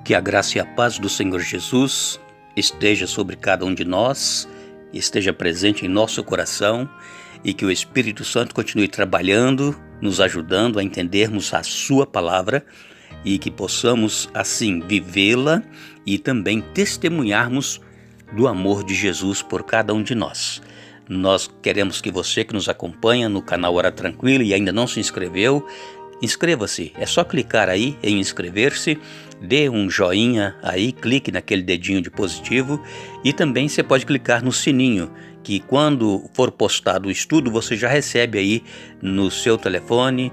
Que a graça e a paz do Senhor Jesus esteja sobre cada um de nós, esteja presente em nosso coração e que o Espírito Santo continue trabalhando, nos ajudando a entendermos a Sua palavra e que possamos, assim, vivê-la e também testemunharmos do amor de Jesus por cada um de nós. Nós queremos que você que nos acompanha no canal Hora Tranquila e ainda não se inscreveu, inscreva-se. É só clicar aí em inscrever-se, dê um joinha aí, clique naquele dedinho de positivo e também você pode clicar no sininho, que quando for postado o estudo você já recebe aí no seu telefone,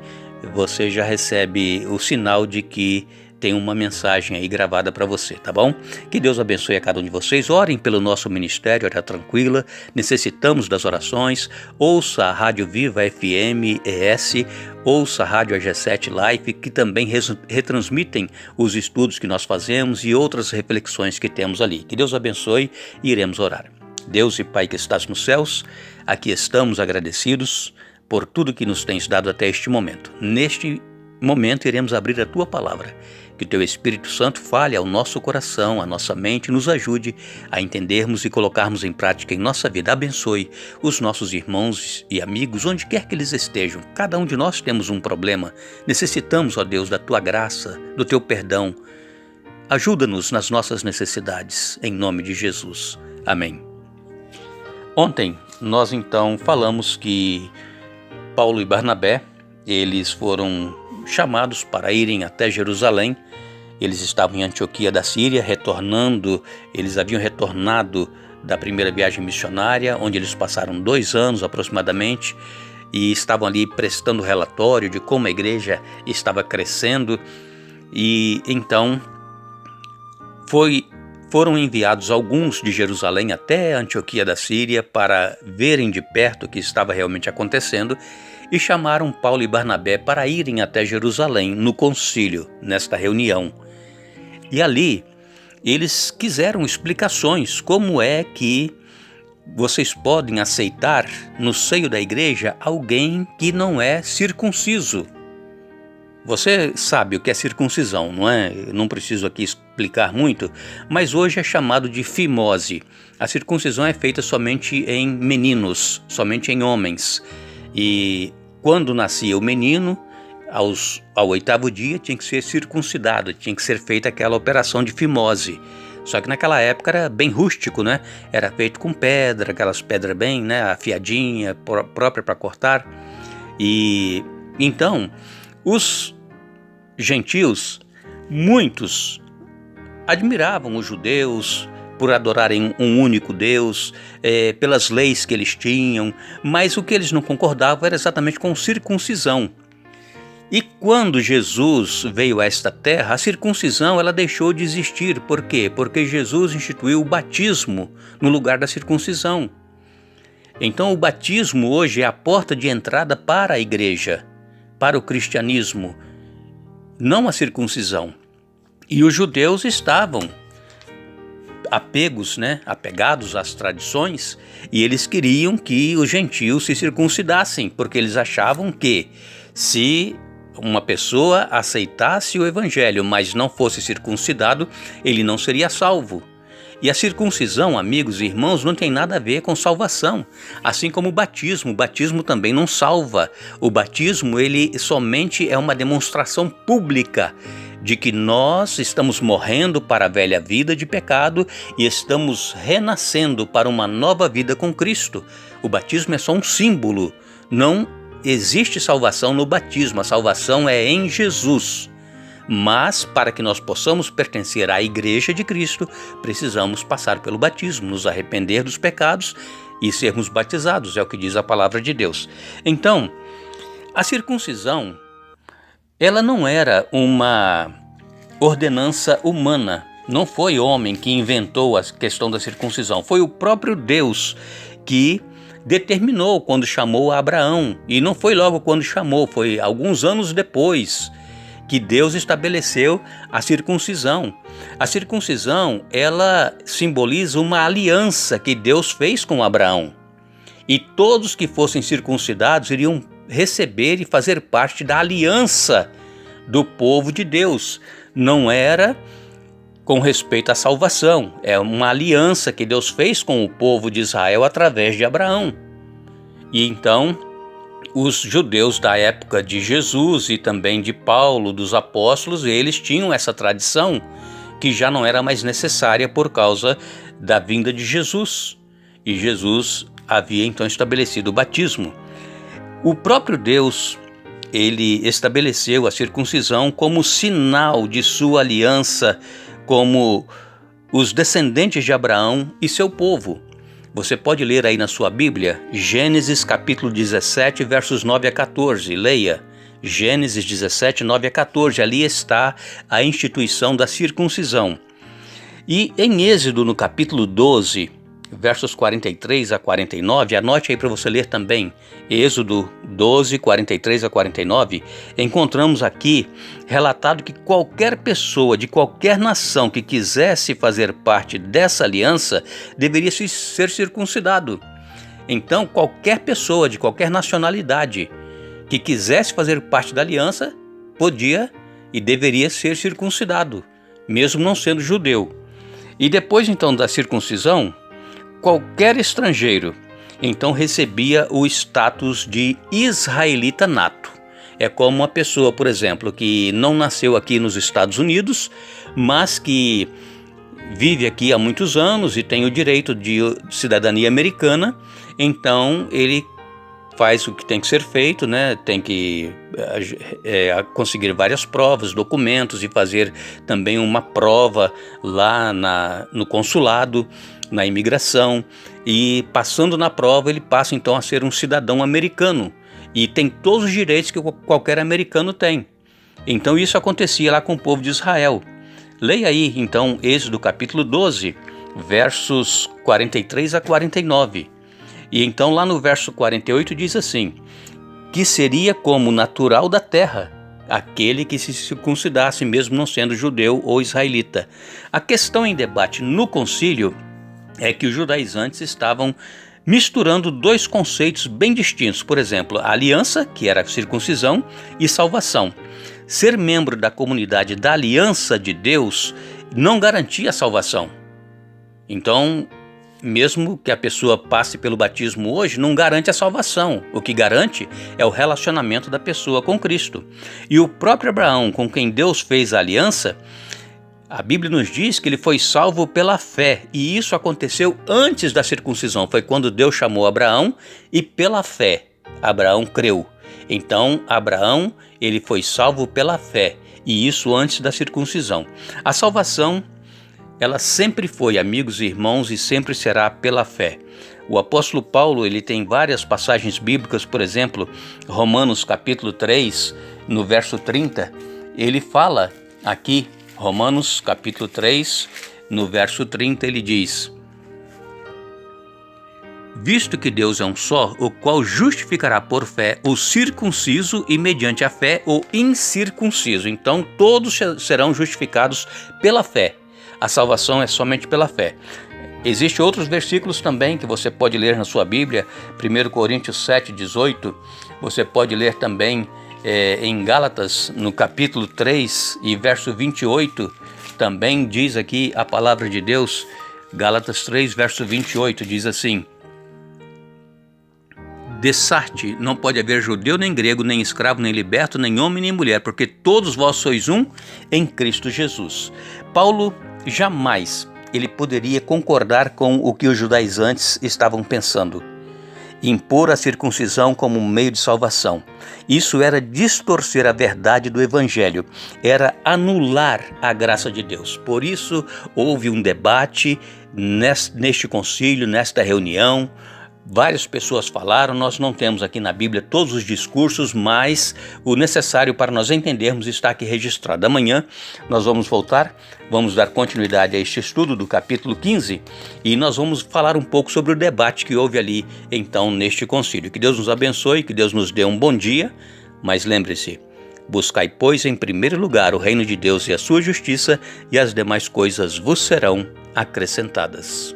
você já recebe o sinal de que tem uma mensagem aí gravada para você, tá bom? Que Deus abençoe a cada um de vocês. Orem pelo nosso ministério Hora Tranquila. Necessitamos das orações. Ouça a Rádio Viva FM ES, ouça a Rádio AG7 Live, que também retransmitem os estudos que nós fazemos e outras reflexões que temos ali. Que Deus abençoe e iremos orar. Deus e Pai que estás nos céus, aqui estamos agradecidos por tudo que nos tens dado até este momento. Neste momento iremos abrir a Tua Palavra. Que o Teu Espírito Santo fale ao nosso coração, à nossa mente, nos ajude a entendermos e colocarmos em prática em nossa vida. Abençoe os nossos irmãos e amigos, onde quer que eles estejam. Cada um de nós temos um problema. Necessitamos, ó Deus, da Tua graça, do Teu perdão. Ajuda-nos nas nossas necessidades, em nome de Jesus. Amém. Ontem nós então falamos que Paulo e Barnabé, eles foram chamados para irem até Jerusalém. Eles estavam em Antioquia da Síria, eles haviam retornado da primeira viagem missionária, onde eles passaram 2 anos aproximadamente, e estavam ali prestando relatório de como a igreja estava crescendo, e então foram enviados alguns de Jerusalém até Antioquia da Síria para verem de perto o que estava realmente acontecendo, e chamaram Paulo e Barnabé para irem até Jerusalém no concílio, nesta reunião. E ali eles quiseram explicações, como é que vocês podem aceitar no seio da igreja alguém que não é circunciso. Você sabe o que é circuncisão, não é? Eu não preciso aqui explicar muito, mas hoje é chamado de fimose. A circuncisão é feita somente em meninos, somente em homens. E quando nascia o menino, ao 8º dia tinha que ser circuncidado, tinha que ser feita aquela operação de fimose. Só que naquela época era bem rústico, né? Era feito com pedra, aquelas pedras bem, né, afiadinha, própria para cortar. E então os gentios, muitos admiravam os judeus por adorarem um único Deus, pelas leis que eles tinham, mas o que eles não concordavam era exatamente com circuncisão. E quando Jesus veio a esta terra, a circuncisão ela deixou de existir. Por quê? Porque Jesus instituiu o batismo no lugar da circuncisão. Então o batismo hoje é a porta de entrada para a igreja, para o cristianismo, não a circuncisão. E os judeus estavam apegados às tradições, e eles queriam que os gentios se circuncidassem, porque eles achavam que se uma pessoa aceitasse o evangelho, mas não fosse circuncidado, ele não seria salvo. E a circuncisão, amigos e irmãos, não tem nada a ver com salvação. Assim como o batismo também não salva. O batismo, ele somente é uma demonstração pública de que nós estamos morrendo para a velha vida de pecado e estamos renascendo para uma nova vida com Cristo. O batismo é só um símbolo. Não existe salvação no batismo. A salvação é em Jesus. Mas, para que nós possamos pertencer à Igreja de Cristo, precisamos passar pelo batismo, nos arrepender dos pecados e sermos batizados, é o que diz a palavra de Deus. Então, a circuncisão, ela não era uma ordenança humana. Não foi homem que inventou a questão da circuncisão. Foi o próprio Deus que determinou quando chamou Abraão. E não foi logo quando chamou, foi alguns anos depois que Deus estabeleceu a circuncisão. A circuncisão, ela simboliza uma aliança que Deus fez com Abraão. E todos que fossem circuncidados iriam receber e fazer parte da aliança do povo de Deus. Não era com respeito à salvação. É uma aliança que Deus fez com o povo de Israel através de Abraão. E então, os judeus da época de Jesus e também de Paulo, dos apóstolos, eles tinham essa tradição que já não era mais necessária por causa da vinda de Jesus. E Jesus havia então estabelecido o batismo. O próprio Deus, ele estabeleceu a circuncisão como sinal de sua aliança, como os descendentes de Abraão e seu povo. Você pode ler aí na sua Bíblia, Gênesis capítulo 17, versos 9 a 14. Leia, Gênesis 17, 9 a 14. Ali está a instituição da circuncisão. E em Êxodo, no capítulo 12, versos 43 a 49, anote aí para você ler também, Êxodo 12, 43 a 49, encontramos aqui relatado que qualquer pessoa de qualquer nação que quisesse fazer parte dessa aliança deveria ser circuncidado. Então, qualquer pessoa de qualquer nacionalidade que quisesse fazer parte da aliança podia e deveria ser circuncidado, mesmo não sendo judeu. E depois então da circuncisão, qualquer estrangeiro, então recebia o status de israelita nato. É como uma pessoa, por exemplo, que não nasceu aqui nos Estados Unidos, mas que vive aqui há muitos anos e tem o direito de cidadania americana, então ele faz o que tem que ser feito, né? Tem que conseguir várias provas, documentos e fazer também uma prova lá no consulado, na imigração, e passando na prova ele passa então a ser um cidadão americano e tem todos os direitos que qualquer americano tem. Então isso acontecia lá com o povo de Israel. Leia aí então Êxodo capítulo 12, versos 43 a 49. E então lá no verso 48 diz assim, que seria como natural da terra, aquele que se circuncidasse mesmo não sendo judeu ou israelita. A questão em debate no concílio é que os judaizantes estavam misturando dois conceitos bem distintos. Por exemplo, a aliança, que era a circuncisão, e salvação. Ser membro da comunidade da aliança de Deus não garantia a salvação. Então, mesmo que a pessoa passe pelo batismo hoje, não garante a salvação. O que garante é o relacionamento da pessoa com Cristo. E o próprio Abraão, com quem Deus fez a aliança, a Bíblia nos diz que ele foi salvo pela fé, e isso aconteceu antes da circuncisão. Foi quando Deus chamou Abraão e pela fé Abraão creu. Então Abraão, ele foi salvo pela fé, e isso antes da circuncisão. A salvação, ela sempre foi, amigos e irmãos, e sempre será pela fé. O apóstolo Paulo, ele tem várias passagens bíblicas, por exemplo, Romanos capítulo 3, no verso 30, ele fala aqui, Romanos capítulo 3, no verso 30, ele diz: visto que Deus é um só, o qual justificará por fé o circunciso e mediante a fé o incircunciso. Então todos serão justificados pela fé. A salvação é somente pela fé. Existem outros versículos também que você pode ler na sua Bíblia, 1 Coríntios 7, 18, você pode ler também em Gálatas, no capítulo 3 e verso 28, também diz aqui a palavra de Deus, Gálatas 3, verso 28, diz assim: Dessarte não pode haver judeu nem grego, nem escravo, nem liberto, nem homem, nem mulher, porque todos vós sois um em Cristo Jesus. Paulo jamais ele poderia concordar com o que os judaizantes estavam pensando, impor a circuncisão como um meio de salvação. Isso era distorcer a verdade do Evangelho, era anular a graça de Deus. Por isso houve um debate neste concílio, nesta reunião. Várias pessoas falaram, nós não temos aqui na Bíblia todos os discursos, mas o necessário para nós entendermos está aqui registrado. Amanhã nós vamos voltar, vamos dar continuidade a este estudo do capítulo 15 e nós vamos falar um pouco sobre o debate que houve ali então neste concílio. Que Deus nos abençoe, que Deus nos dê um bom dia, mas lembre-se, buscai, pois, em primeiro lugar o reino de Deus e a sua justiça, e as demais coisas vos serão acrescentadas.